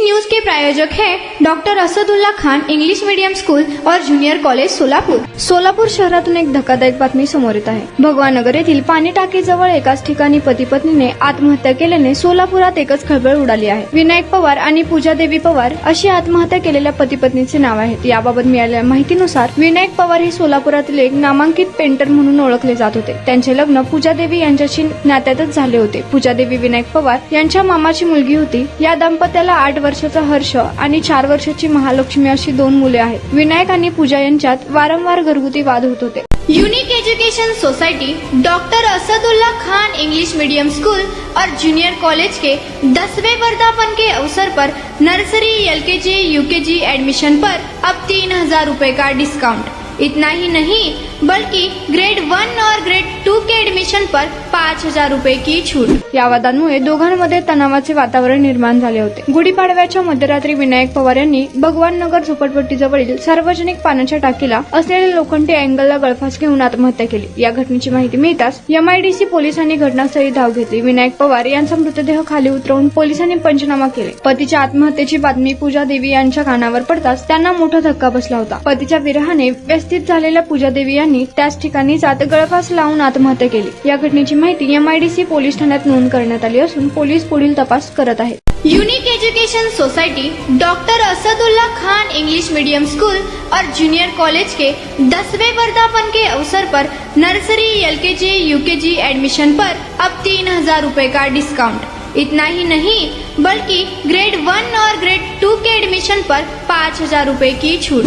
News के प्रायोजक हैं doctor Asadullah Khan English medium school और जूनियर कॉलेज सोलापूर। सोलापूर शहरातून एक धक्कादायक बातमी समोर येत आहे। भगवाननगर येथील पाणी टाकीजवळ एकाच ठिकाणी पती पत्नीने आत्महत्या केल्याने सोलापुरात एकच खळबळ उडाली आहे। विनायक पवार आणि पूजा देवी पवार अशी आत्महत्या केलेल्या पती पत्नीचे नाव आहेत। याबाबत मिळालेल्या माहितीनुसार विनायक पवार हे सोलापुरातील एक नामांकित पेंटर म्हणून ओळखले जात होते। त्यांचे लग्न पूजा देवी यांच्याशी नात्यातच झाले होते। पूजा देवी विनायक पवार यांच्या मामाची मुलगी होती। या दाम्पत्याला 8 वर्षाचा हर्ष आणि 4 वर्षाची महालक्ष्मी अशी 2 मुले आहेत। विनायक आणि पूजा यांच्यात वारंवार घरगुती वाद होत होते। Unique education society doctor Asadullah Khan English medium school और जूनियर कॉलेज के 10वें वर्धापन के अवसर पर नर्सरी एलकेजी यूकेजी एडमिशन पर अब 3000 रुपए का डिस्काउंट। इतना ही नहीं बल्कि ग्रेड 1 और ग्रेड 2 के एडमिशन पर 5000 रुपए की छूट। या वादांमुळे दोघांमध्ये तणावाचे वातावरण निर्माण झाले होते। गुढीपाडव्याच्या मध्यरात्री विनायक पवार यांनी भगवाननगर झोपडपट्टीजवळील सार्वजनिक पाण्याच्या टाकीला असलेल्या लोखंडी अँगलला गळफास घेऊन आत्महत्या केली। या घटनेची माहिती मिळताच MIDC पोलिसांनी घटनास्थळी धाव घेतली। विनायक पवार यांचा मृतदेह खाली उतरवून पोलिसांनी पंचनामा केले। पतीच्या आत्महत्येची बातमी पूजा देवी यांच्या कानावर पडताच त्यांना मोठा धक्का बसला होता। पतीच्या विरहाने व्यस्थित झालेल्या पूजा देवी यांनी त्याच ठिकाणी गळफास लावून आत्महत्या केली। या घटनेची माहिती MIDC पोलीस ठाण्यात नोंद करण्यात आली असून पोलीस पुढील तपास करत आहेत। Unique education society doctor Asadullah Khan English medium school और जूनियर कॉलेज के 10वें वर्धापन के अवसर पर नर्सरी एलकेजी यूकेजी एडमिशन पर अब 3000 रुपए का डिस्काउंट। इतना ही नहीं बल्कि ग्रेड 1 और ग्रेड 2 के एडमिशन पर 5000 रुपए की छूट।